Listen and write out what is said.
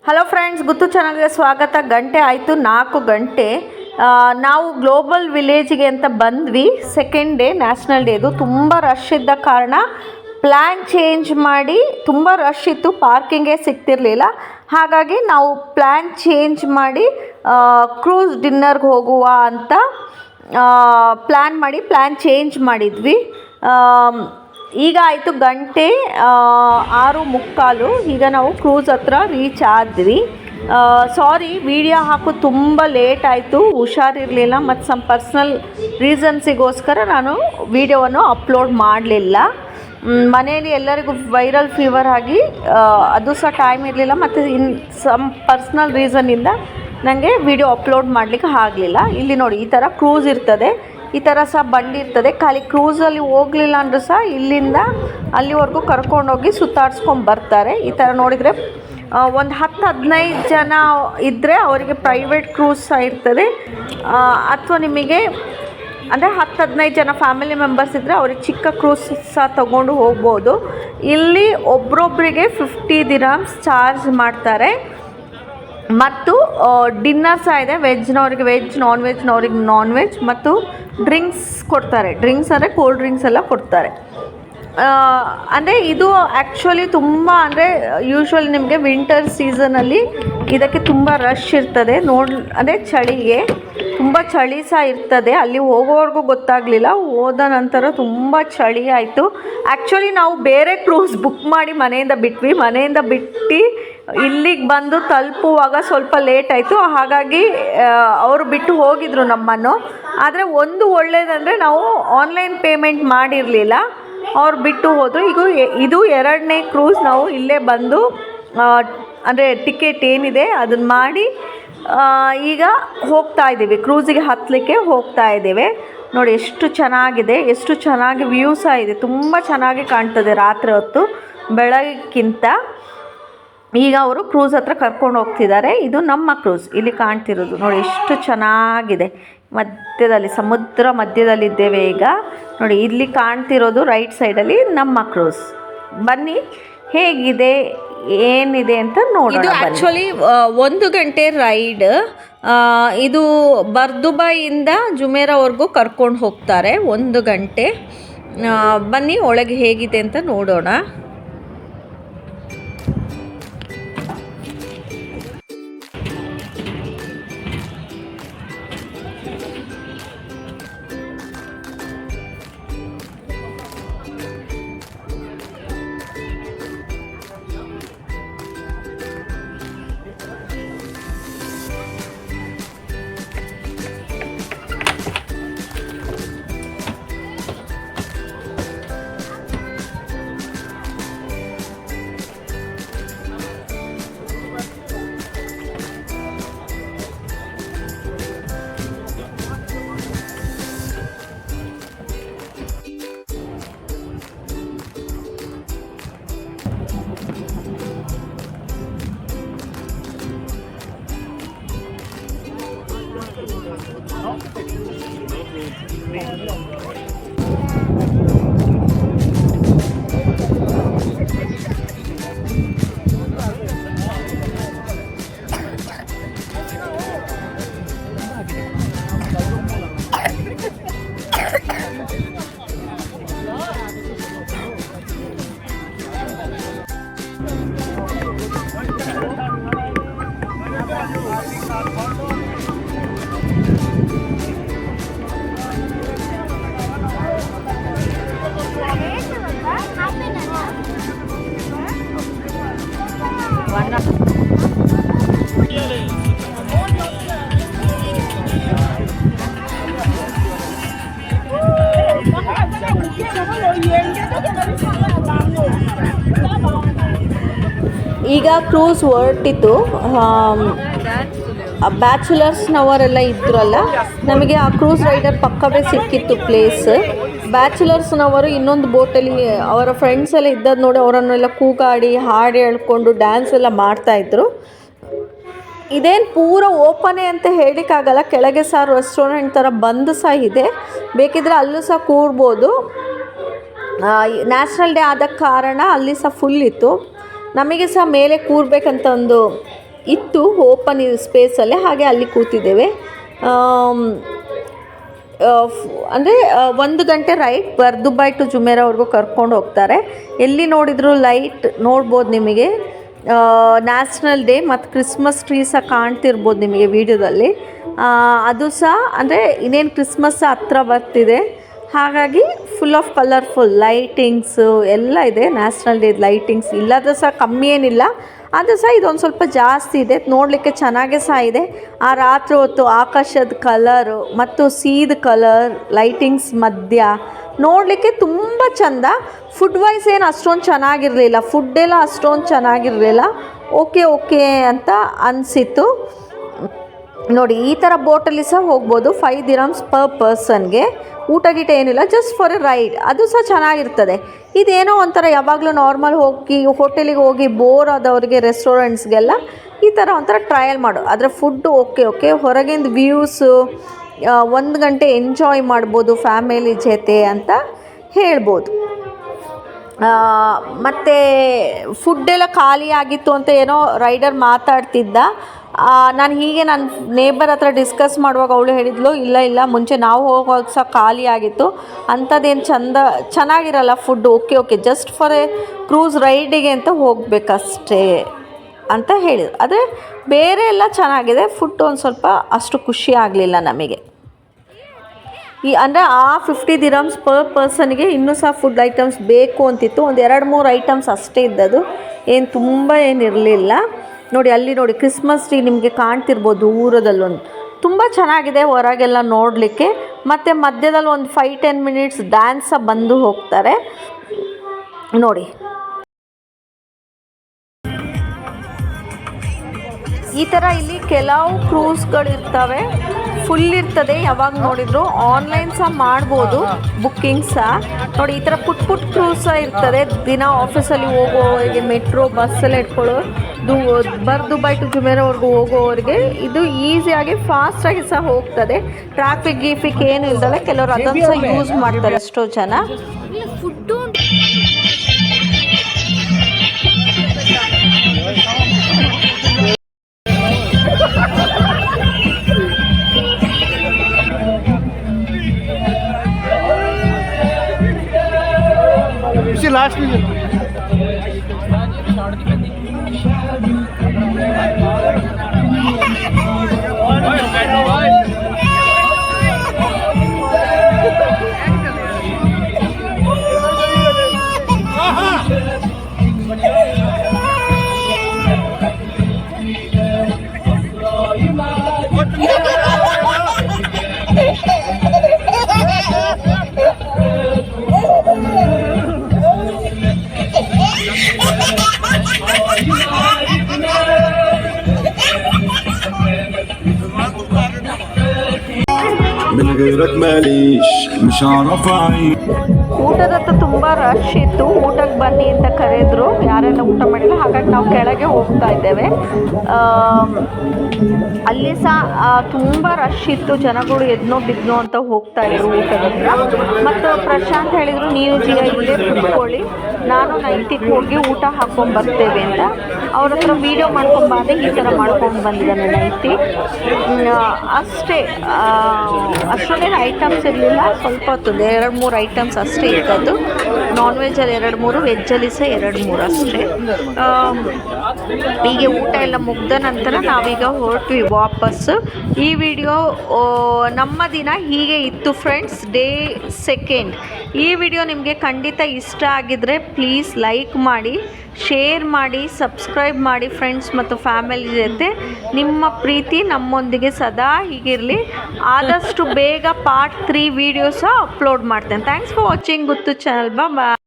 Hello friends, ಗುತ್ತು ಚಾನಲ್ಗೆ ಸ್ವಾಗತ. ಗಂಟೆ ಆಯಿತು 4 ಗಂಟೆ. ನಾವು ಗ್ಲೋಬಲ್ ವಿಲೇಜಿಗೆ ಅಂತ ಬಂದ್ವಿ. ಸೆಕೆಂಡ್ ಡೇ, ನ್ಯಾಷನಲ್ ಡೇದು. ತುಂಬ ರಶ್ ಇದ್ದ ಕಾರಣ ಪ್ಲ್ಯಾನ್ ಚೇಂಜ್ ಮಾಡಿ, ತುಂಬ ರಶ್ ಇತ್ತು, ಪಾರ್ಕಿಂಗೇ ಸಿಗ್ತಿರಲಿಲ್ಲ. ಹಾಗಾಗಿ ನಾವು ಪ್ಲ್ಯಾನ್ ಚೇಂಜ್ ಮಾಡಿ ಕ್ರೂಸ್ ಡಿನ್ನರ್ಗೆ ಹೋಗುವ ಅಂತ ಪ್ಲ್ಯಾನ್ ಚೇಂಜ್ ಮಾಡಿದ್ವಿ. ಈಗ ಆಯಿತು ಗಂಟೆ 6:45. ಈಗ ನಾವು ಕ್ರೂಸ್ ಹತ್ರ ರೀಚ್ ಆದ್ವಿ. ಸಾರಿ, ವಿಡಿಯೋ ಹಾಕೋದು ತುಂಬ ಲೇಟ್ ಆಯಿತು, ಹುಷಾರಿರಲಿಲ್ಲ ಮತ್ತು ಸಮ್ ಪರ್ಸ್ನಲ್ ರೀಸನ್ಸಿಗೋಸ್ಕರ ನಾನು ವಿಡಿಯೋವನ್ನು ಅಪ್ಲೋಡ್ ಮಾಡಲಿಲ್ಲ. ಮನೆಯಲ್ಲಿ ಎಲ್ಲರಿಗೂ ವೈರಲ್ ಫೀವರ್ ಆಗಿ ಅದು ಸಹ ಟೈಮ್ ಇರಲಿಲ್ಲ, ಮತ್ತು ಸಮ್ ಪರ್ಸ್ನಲ್ ರೀಸನ್ನಿಂದ ನನಗೆ ವಿಡಿಯೋ ಅಪ್ಲೋಡ್ ಮಾಡಲಿಕ್ಕೆ ಆಗಲಿಲ್ಲ. ಇಲ್ಲಿ ನೋಡಿ, ಈ ಥರ ಕ್ರೂಸ್ ಇರ್ತದೆ, ಈ ಥರ ಸಹ ಬಂಡಿ ಇರ್ತದೆ. ಖಾಲಿ ಕ್ರೂಸಲ್ಲಿ ಹೋಗಲಿಲ್ಲ ಅಂದರೂ ಸಹ ಇಲ್ಲಿಂದ ಅಲ್ಲಿವರೆಗೂ ಕರ್ಕೊಂಡೋಗಿ ಸುತ್ತಾಡ್ಸ್ಕೊಂಡು ಬರ್ತಾರೆ. ಈ ಥರ ನೋಡಿದರೆ ಒಂದು 10-15 ಜನ ಇದ್ದರೆ ಅವರಿಗೆ ಪ್ರೈವೇಟ್ ಕ್ರೂಸ್ ಸಹ ಇರ್ತದೆ. ಅಥವಾ ನಿಮಗೆ ಅಂದರೆ 10-15 ಜನ ಫ್ಯಾಮಿಲಿ ಮೆಂಬರ್ಸ್ ಇದ್ದರೆ ಅವ್ರಿಗೆ ಚಿಕ್ಕ ಕ್ರೂಸ್ ಸಹ ತೊಗೊಂಡು ಹೋಗ್ಬೋದು. ಇಲ್ಲಿ ಒಬ್ರೊಬ್ಬರಿಗೆ 50 ದಿರಮ್ಸ್ ಚಾರ್ಜ್ ಮಾಡ್ತಾರೆ. ಮತ್ತು ಡಿನ್ನರ್ ಸಹ ಇದೆ. ವೆಜ್ನವ್ರಿಗೆ ವೆಜ್, ನಾನ್ ವೆಜ್ನವ್ರಿಗೆ ನಾನ್ ವೆಜ್, ಮತ್ತು ಡ್ರಿಂಕ್ಸ್ ಕೊಡ್ತಾರೆ. ಡ್ರಿಂಕ್ಸ್ ಅಂದರೆ ಕೋಲ್ಡ್ ಡ್ರಿಂಕ್ಸ್ ಎಲ್ಲ ಕೊಡ್ತಾರೆ. ಅಂದರೆ ಇದು ಆ್ಯಕ್ಚುಲಿ ತುಂಬ, ಅಂದರೆ ಯೂಶ್ವಲಿ ನಿಮಗೆ ವಿಂಟರ್ ಸೀಸನಲ್ಲಿ ಇದಕ್ಕೆ ತುಂಬ ರಶ್ ಇರ್ತದೆ. ಅಂದರೆ ಚಳಿಗೆ ತುಂಬ ಚಳಿ ಸಹ ಇರ್ತದೆ. ಅಲ್ಲಿ ಹೋಗೋವರೆಗೂ ಗೊತ್ತಾಗಲಿಲ್ಲ, ಹೋದ ನಂತರ ತುಂಬ ಚಳಿ ಆಯಿತು. ಆ್ಯಕ್ಚುಲಿ ನಾವು ಬೇರೆ ಕ್ರೂಸ್ ಬುಕ್ ಮಾಡಿ ಮನೆಯಿಂದ ಬಿಟ್ಟು ಇಲ್ಲಿಗೆ ಬಂದು ತಲುಪುವಾಗ ಸ್ವಲ್ಪ ಲೇಟ್ ಆಯಿತು. ಹಾಗಾಗಿ ಅವರು ಬಿಟ್ಟು ಹೋಗಿದ್ರು ನಮ್ಮನ್ನು. ಆದರೆ ಒಂದು ಒಳ್ಳೆಯದಂದರೆ ನಾವು ಆನ್ಲೈನ್ ಪೇಮೆಂಟ್ ಮಾಡಿರಲಿಲ್ಲ, ಅವ್ರು ಬಿಟ್ಟು ಹೋದರು. ಇದು 2ನೇ ಕ್ರೂಸ್. ನಾವು ಇಲ್ಲೇ ಬಂದು ಅಂದರೆ ಟಿಕೆಟ್ ಏನಿದೆ ಅದನ್ನು ಮಾಡಿ ಈಗ ಹೋಗ್ತಾ ಇದ್ದೀವಿ, ಕ್ರೂಸಿಗೆ ಹತ್ತಲಿಕ್ಕೆ ಹೋಗ್ತಾ ಇದ್ದೇವೆ. ನೋಡಿ ಎಷ್ಟು ಚೆನ್ನಾಗಿದೆ, ಎಷ್ಟು ಚೆನ್ನಾಗಿ ವ್ಯೂ ಸಹ ಇದೆ, ತುಂಬ ಚೆನ್ನಾಗಿ ಕಾಣ್ತದೆ ರಾತ್ರಿ ಹೊತ್ತು ಬೆಳಗ್ಗಿಂತ. ಈಗ ಅವರು ಕ್ರೂಸ್ ಹತ್ರ ಕರ್ಕೊಂಡು ಹೋಗ್ತಿದ್ದಾರೆ. ಇದು ನಮ್ಮ ಕ್ರೂಸ್, ಇಲ್ಲಿ ಕಾಣ್ತಿರೋದು ನೋಡಿ ಎಷ್ಟು ಚೆನ್ನಾಗಿದೆ. ಮಧ್ಯದಲ್ಲಿ, ಸಮುದ್ರ ಮಧ್ಯದಲ್ಲಿದ್ದೇವೆ ಈಗ. ನೋಡಿ ಇಲ್ಲಿ ಕಾಣ್ತಿರೋದು ರೈಟ್ ಸೈಡಲ್ಲಿ ನಮ್ಮ ಕ್ರೂಸ್. ಬನ್ನಿ ಹೇಗಿದೆ, ಏನಿದೆ ಅಂತ ನೋಡೋಣ. ಇದು ಆ್ಯಕ್ಚುಲಿ 1 ಗಂಟೆ ರೈಡ್. ಇದು ಬರ್ದುಬಾಯಿಂದ ಜುಮೇರಾವರೆಗೂ ಕರ್ಕೊಂಡು ಹೋಗ್ತಾರೆ 1 ಗಂಟೆ. ಬನ್ನಿ ಒಳಗೆ ಹೇಗಿದೆ ಅಂತ ನೋಡೋಣ. ಈಗ ಕ್ರೂಸ್ ಹೊರಟಿತ್ತು. ಬ್ಯಾಚುಲರ್ಸ್ನವರೆಲ್ಲ ಇದ್ರಲ್ಲ, ನಮಗೆ ಆ ಕ್ರೂಸ್ ರೈಡರ್ ಪಕ್ಕವೇ ಸಿಕ್ಕಿತ್ತು ಪ್ಲೇಸ್. ಬ್ಯಾಚುಲರ್ಸ್ನವರು ಇನ್ನೊಂದು ಬೋಟಲ್ಲಿ ಅವರ ಫ್ರೆಂಡ್ಸ್ ಎಲ್ಲ ಇದ್ದದ್ದು ನೋಡಿ ಅವರನ್ನೆಲ್ಲ ಕೂಗಾಡಿ ಹಾಡು ಹೇಳ್ಕೊಂಡು ಡ್ಯಾನ್ಸ್ ಎಲ್ಲ ಮಾಡ್ತಾಯಿದ್ರು. ಇದೇನು ಪೂರ ಓಪನೇ ಅಂತ ಹೇಳಲಿಕ್ಕಾಗಲ್ಲ, ಕೆಳಗೆ ಸಹ ರೆಸ್ಟೋರೆಂಟ್ ಥರ ಬಂದು ಸಹ ಇದೆ, ಬೇಕಿದ್ರೆ ಅಲ್ಲೂ ಸಹ ಕೂರ್ಬೋದು. ನ್ಯಾಷನಲ್ ಡೇ ಆದ ಕಾರಣ ಅಲ್ಲಿ ಸಹ ಫುಲ್ ಇತ್ತು. ನಮಗೆ ಸಹ ಮೇಲೆ ಕೂರ್ಬೇಕಂತ ಒಂದು ಇತ್ತು ಓಪನ್ ಸ್ಪೇಸಲ್ಲೇ, ಹಾಗೆ ಅಲ್ಲಿ ಕೂತಿದ್ದೇವೆ. ಅಂದರೆ 1 ಗಂಟೆ ರೈಟ್ ಬರ್ದುಬಾಯ್ ಟು ಜುಮೇರಾವರೆಗೂ ಕರ್ಕೊಂಡು ಹೋಗ್ತಾರೆ. ಎಲ್ಲಿ ನೋಡಿದರೂ ಲೈಟ್ ನೋಡ್ಬೋದು ನಿಮಗೆ. ನ್ಯಾಷನಲ್ ಡೇ ಮತ್ತು ಕ್ರಿಸ್ಮಸ್ ಟ್ರೀ ಸಹ ಕಾಣ್ತಿರ್ಬೋದು ನಿಮಗೆ ವೀಡಿಯೋದಲ್ಲಿ. ಅದು ಸಹ ಅಂದರೆ ಇನ್ನೇನು ಕ್ರಿಸ್ಮಸ್ ಹತ್ರ ಬರ್ತಿದೆ, ಹಾಗಾಗಿ ಫುಲ್ ಆಫ್ ಕಲರ್ಫುಲ್ ಲೈಟಿಂಗ್ಸು ಎಲ್ಲ ಇದೆ. ನ್ಯಾಷನಲ್ ಡೇ ಲೈಟಿಂಗ್ಸ್ ಇಲ್ಲದ ಸಹ ಕಮ್ಮಿ ಏನಿಲ್ಲ, ಅದು ಸಹ ಇದೊಂದು ಸ್ವಲ್ಪ ಜಾಸ್ತಿ ಇದೆ. ನೋಡಲಿಕ್ಕೆ ಚೆನ್ನಾಗೇ ಸಹ ಇದೆ. ಆ ರಾತ್ರಿ ಹೊತ್ತು ಆಕಾಶದ ಕಲರು ಮತ್ತು ಸೀದ ಕಲರ್ ಲೈಟಿಂಗ್ಸ್ ಮಧ್ಯ ನೋಡಲಿಕ್ಕೆ ತುಂಬ ಚೆಂದ. ಫುಡ್ ವೈಸ್ ಏನು ಅಷ್ಟೊಂದು ಚೆನ್ನಾಗಿರಲಿಲ್ಲ, ಫುಡ್ಡೆಲ್ಲ ಅಷ್ಟೊಂದು ಚೆನ್ನಾಗಿರಲಿಲ್ಲ. ಓಕೆ ಅಂತ ಅನಿಸಿತ್ತು. ನೋಡಿ, ಈ ಥರ ಬೋಟಲ್ಲಿ ಸಹ ಹೋಗ್ಬೋದು. 5 dirhams ಪರ್ ಪರ್ಸನ್ಗೆ. ಊಟ ಗೀಟ ಏನಿಲ್ಲ, ಜಸ್ಟ್ ಫಾರ್ ಎ ರೈಡ್. ಅದು ಸಹ ಚೆನ್ನಾಗಿರ್ತದೆ. ಇದೇನೋ ಒಂಥರ ಯಾವಾಗಲೂ ನಾರ್ಮಲ್ ಹೋಗಿ ಹೋಟೆಲಿಗೆ ಹೋಗಿ ಬೋರ್ ಆದವ್ರಿಗೆ, ರೆಸ್ಟೋರೆಂಟ್ಸ್ಗೆಲ್ಲ ಈ ಥರ ಒಂಥರ ಟ್ರಯಲ್ ಮಾಡು. ಆದರೆ ಫುಡ್ಡು ಓಕೆ ಹೊರಗಿಂದ ವ್ಯೂಸು 1 ಗಂಟೆ ಎಂಜಾಯ್ ಮಾಡ್ಬೋದು ಫ್ಯಾಮಿಲಿ ಜೊತೆ ಅಂತ ಹೇಳ್ಬೋದು. ಮತ್ತು ಫುಡ್ಡೆಲ್ಲ ಖಾಲಿ ಆಗಿತ್ತು ಅಂತ ಏನೋ ರೈಡರ್ ಮಾತಾಡ್ತಿದ್ದ. ನಾನು ಹೀಗೆ ನನ್ನ ನೇಬರ್ ಹತ್ರ ಡಿಸ್ಕಸ್ ಮಾಡುವಾಗ ಅವಳು ಹೇಳಿದ್ಲು, ಇಲ್ಲ ಮುಂಚೆ ನಾವು ಹೋಗುವಾಗ ಸಹ ಖಾಲಿ ಆಗಿತ್ತು, ಅಂಥದ್ದೇನು ಚೆನ್ನಾಗಿರಲ್ಲ food. Okay just for a cruise ರೈಡಿಗೆ ಅಂತ ಹೋಗಬೇಕಷ್ಟೇ ಅಂತ ಹೇಳಿದ್ರು. ಆದರೆ ಬೇರೆ ಎಲ್ಲ ಚೆನ್ನಾಗಿದೆ, ಫುಡ್ ಒಂದು ಸ್ವಲ್ಪ ಅಷ್ಟು ಖುಷಿ ಆಗಲಿಲ್ಲ ನಮಗೆ. ಅಂದರೆ ಆ 50 dirhams ಪರ್ ಪರ್ಸನ್ಗೆ ಇನ್ನೂ ಸಹ ಫುಡ್ ಐಟಮ್ಸ್ ಬೇಕು ಅಂತಿತ್ತು. ಒಂದು 2-3 ಐಟಮ್ಸ್ ಅಷ್ಟೇ ಇದ್ದದು, ಏನು ತುಂಬ ಏನಿರಲಿಲ್ಲ. ನೋಡಿ, ಅಲ್ಲಿ ನೋಡಿ ಕ್ರಿಸ್ಮಸ್ ಟ್ರೀ ನಿಮಗೆ ಕಾಣ್ತಿರ್ಬೋದು ದೂರದಲ್ಲೊಂದು. ತುಂಬ ಚೆನ್ನಾಗಿದೆ ಹೊರಗೆಲ್ಲ ನೋಡಲಿಕ್ಕೆ. ಮತ್ತು ಮಧ್ಯದಲ್ಲಿ ಒಂದು 5-10 minutes ಡ್ಯಾನ್ಸ್ ಸಹ ಬಂದು ಹೋಗ್ತಾರೆ ನೋಡಿ. ಈ ಥರ ಇಲ್ಲಿ ಕೆಲವು ಕ್ರೂಸ್ಗಳಿರ್ತವೆ, ಫುಲ್ ಇರ್ತದೆ. ಯಾವಾಗ ನೋಡಿದ್ರು ಆನ್ಲೈನ್ ಸಹ ಮಾಡ್ಬೋದು ಬುಕ್ಕಿಂಗ್ ಸಹ. ನೋಡಿ, ಈ ಥರ ಪುಟ್ ಕ್ರೂಸ್ ಸಹ ಇರ್ತದೆ. ದಿನ ಆಫೀಸಲ್ಲಿ ಹೋಗೋವರಿಗೆ, ಮೆಟ್ರೋ ಬಸ್ಸಲ್ಲಿ ಇಟ್ಕೊಳ್ಳೋ ಬರ್ದುಬಾಯ್ ಟು ಜುಮೇರಾವರೆಗೂ ಹೋಗೋವರಿಗೆ ಇದು ಈಸಿಯಾಗಿ ಫಾಸ್ಟಾಗಿ ಸಹ ಹೋಗ್ತದೆ. ಟ್ರಾಫಿಕ್ ಏನು ಇಲ್ದಲ್ಲ, ಕೆಲವರು ಅದನ್ನು ಸಹ ಯೂಸ್ ಮಾಡ್ತಾರೆ ಎಷ್ಟೋ ಜನ. ಫುಡ್ಡು लास्ट में من غيرك ماليش مش هعرف اعيش. ಊಟದ ಹತ್ರ ತುಂಬ ರಶ್ ಇತ್ತು. ಊಟಕ್ಕೆ ಬನ್ನಿ ಅಂತ ಕರೆದ್ರು, ಯಾರೆಲ್ಲ ಊಟ ಮಾಡಿಲ್ಲ. ಹಾಗಾಗಿ ನಾವು ಕೆಳಗೆ ಹೋಗ್ತಾ ಇದ್ದೇವೆ. ಅಲ್ಲಿ ಸಹ ತುಂಬ ರಶ್ ಇತ್ತು, ಜನಗಳು ಎದ್ನೋ ಬಿದ್ನೋ ಅಂತ ಹೋಗ್ತಾ ಇದ್ರು ಊಟದ ಹತ್ರ. ಮತ್ತು ಪ್ರಶಾಂತ್ ಹೇಳಿದರು, ನೀವು ಇಲ್ಲೇ ಕುತ್ಕೊಳ್ಳಿ, ನಾನು ನೈಟಿಗೆ ಹೋಗಿ ಊಟ ಹಾಕ್ಕೊಂಡು ಬರ್ತೇವೆ ಅಂತ. ಅವ್ರ ಹತ್ರ ವೀಡಿಯೋ ಮಾಡ್ಕೊಂಬಂದೆ, ಈ ಥರ ಮಾಡ್ಕೊಂಡು ಬಂದಿದ್ದಾನೆ ನೈಟಿ. ಅಷ್ಟೇ, ಅಷ್ಟೊಂದೇನು ಐಟಮ್ಸ್ ಇರಲಿಲ್ಲ. ಸ್ವಲ್ಪ ಹೊತ್ತು 2-3 ಐಟಮ್ಸ್ ಅಷ್ಟೇ ಇದ್ದದ್ದು. ನಾನ್ ವೆಜ್ಜಲ್ಲಿ 2-3, ವೆಜ್ಜಲ್ಲಿ ಸಹ 2-3 ಅಷ್ಟೇ. ಹೀಗೆ ಊಟ ಎಲ್ಲ ಮುಗ್ದ ನಂತರ ನಾವೀಗ ಹೊರಟ್ವಿ ವಾಪಸ್ಸು. ಈ ವಿಡಿಯೋ ನಮ್ಮ ದಿನ ಹೀಗೆ ಇತ್ತು ಫ್ರೆಂಡ್ಸ್, ಡೇ 2. ಈ ವಿಡಿಯೋ ನಿಮಗೆ ಖಂಡಿತ ಇಷ್ಟ ಆಗಿದ್ದರೆ ಪ್ಲೀಸ್ ಲೈಕ್ ಮಾಡಿ, ಶೇರ್ ಮಾಡಿ, ಸಬ್ಸ್ಕ್ರೈಬ್ ಮಾಡಿ ಫ್ರೆಂಡ್ಸ್ ಮತ್ತು ಫ್ಯಾಮಿಲಿ ಜೊತೆ. ನಿಮ್ಮ ಪ್ರೀತಿ ನಮ್ಮೊಂದಿಗೆ ಸದಾ ಹೀಗಿರಲಿ. ಆದಷ್ಟು ಬೇಗ ಪಾರ್ಟ್ 3 ವೀಡಿಯೋಸ ಅಪ್ಲೋಡ್ ಮಾಡ್ತೇನೆ. Thanks for watching Guttu channel. Bye.